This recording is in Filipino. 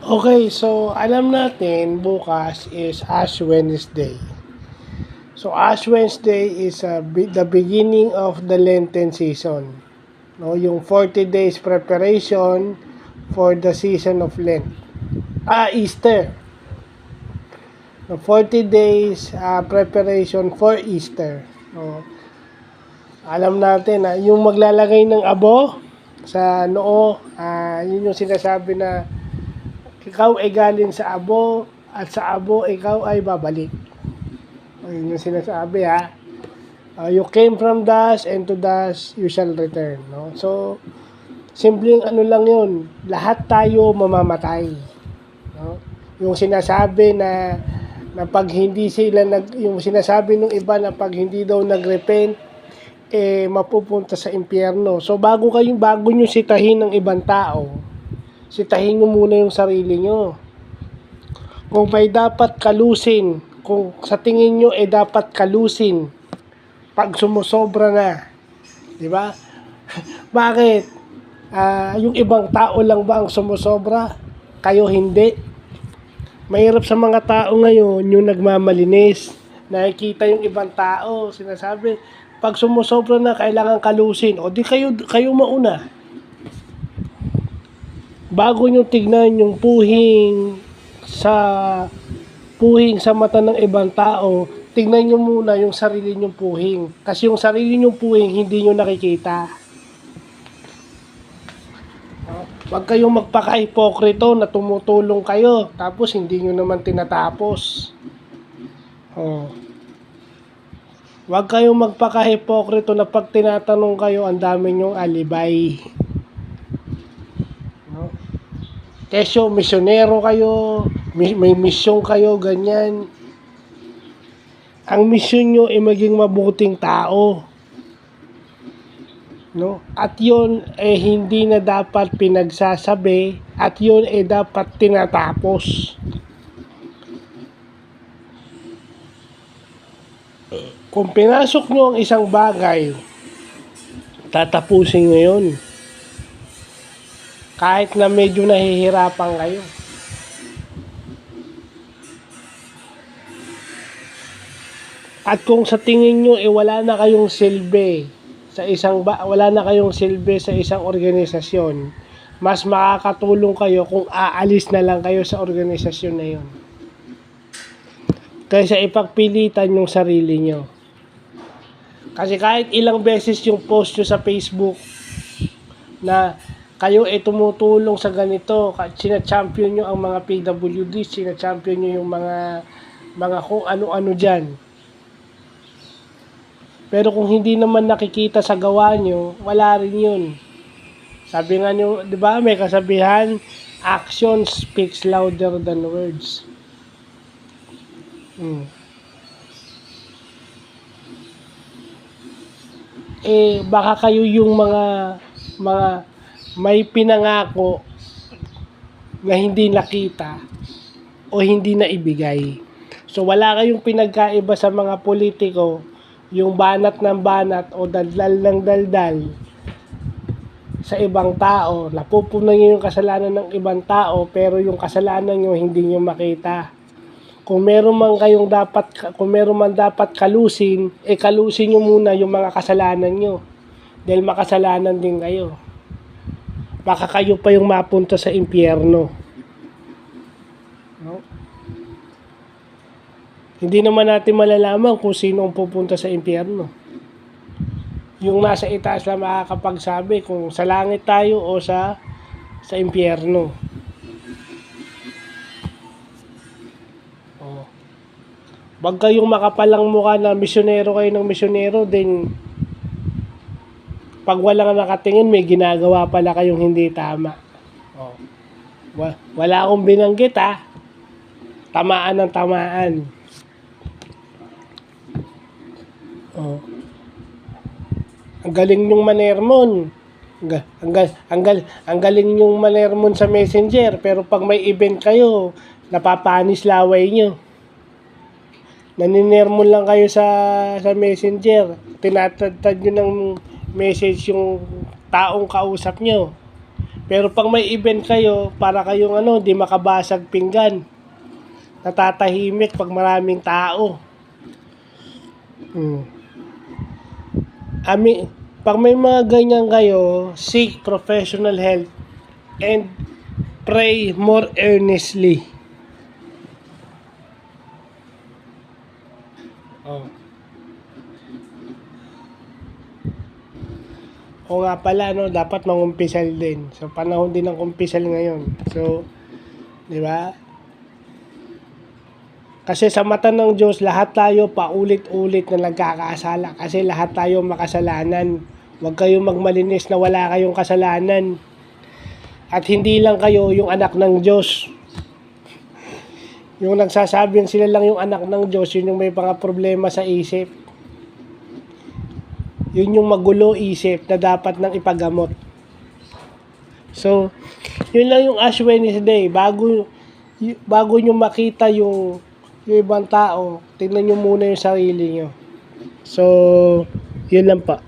Okay, so alam natin bukas is Ash Wednesday. So Ash Wednesday is the beginning of the Lenten season. No, yung 40 days preparation for the season of Lent. Easter. No, 40 days preparation for Easter. No, alam natin na yung maglalagay ng abo sa noo, yun yung sinasabi na ikaw ay galing sa abo at sa abo ikaw ay babalik. Yun yung sinasabi ha. You came from dust and to dust you shall return. No? So, simpleng ano lang yun. Lahat tayo mamamatay. No? Yung sinasabi na pag hindi sila yung sinasabi ng iba na pag hindi daw nagrepent, mapupunta sa impyerno. So, bago nyo sitahin ng ibang tao, sitahin nyo muna yung sarili nyo. Kung may dapat kalusin, kung sa tingin nyo dapat kalusin, pag sumusobra na, di ba? Bakit? Yung ibang tao lang ba ang sumusobra? Kayo hindi. Mahirap sa mga tao ngayon yung nagmamalinis. Nakikita yung ibang tao, sinasabi, pag sumusobra na, kailangan kalusin. O di kayo mauna. Bago nyo tignan yung puhing sa mata ng ibang tao, tignan nyo muna yung sarili nyong puhing. Kasi yung sarili nyong puhing, hindi nyo nakikita. Huwag kayong magpaka-hipokrito na tumutulong kayo, tapos hindi nyo naman tinatapos. Huwag kayong magpaka-hipokrito na pag tinatanong kayo, ang dami nyong alibay. Kesyo, misyonero kayo, may misyon kayo, ganyan. Ang misyon nyo ay maging mabuting tao. No? At yun hindi na dapat pinagsasabi, at yun dapat tinatapos. Kung pinasok nyo ang isang bagay, tatapusin nyo yun. Kahit na medyo nahihirapan kayo. At kung sa tingin nyo wala na kayong silbi sa isang organisasyon, mas makakatulong kayo kung aalis na lang kayo sa organisasyon na yun. Kaysa ipagpilitan yung sarili nyo. Kasi kahit ilang beses yung post nyo sa Facebook na kayo tumutulong sa ganito, sina-champion nyo ang mga PWD, sina-champion nyo yung mga kung ano-ano dyan. Pero kung hindi naman nakikita sa gawa nyo, wala rin yun. Sabi nga nyo, di ba, may kasabihan, action speaks louder than words. Baka kayo yung mga may pinangako na hindi nakita o hindi na ibigay. So wala kayong pinagkaiba sa mga politiko, yung banat ng banat o daldal ng daldal sa ibang tao. Napupunan nyo yung kasalanan ng ibang tao, pero yung kasalanan nyo hindi nyo makita. Kung meron man dapat kalusin, kalusin nyo muna yung mga kasalanan nyo. Dahil makasalanan din kayo. Baka kayo pa yung mapunta sa impyerno. No? Hindi naman natin malalaman kung sino ang pupunta sa impyerno. Yung nasa itaas lang makakapagsabi kung sa langit tayo o sa impyerno. Wag kayong makapalang mukha na misyonero kayo ng misyonero, then pag walang nakatingin, may ginagawa pala kayong hindi tama. Wala akong binanggit tamaan ng tamaan. Ang galing nyong manermon. Ang galing nyong manermon sa messenger, pero pag may event kayo, napapanis laway nyo. Naninermon lang kayo sa messenger. Tinatadtad nyo ng message yung taong kausap nyo. Pero pag may event kayo, para kayong di makabasag pinggan. Natatahimik pag maraming tao. Pag may mga ganyan kayo, seek professional help and pray more earnestly. O nga pala, dapat mangumpisal din. So, panahon din ng kumpisal ngayon. So, di ba? Kasi sa mata ng Diyos, lahat tayo paulit-ulit na nagkakasala. Kasi lahat tayo makasalanan. Huwag kayong magmalinis na wala kayong kasalanan. At hindi lang kayo yung anak ng Diyos. Yung nagsasabing sila lang yung anak ng Diyos, yun yung may mga problema sa isip. Yun yung magulo isip na dapat nang ipagamot. So, yun lang yung Ash Wednesday. Bago nyo makita yung ibang tao, tingnan nyo muna yung sarili nyo. So, yun lang pa.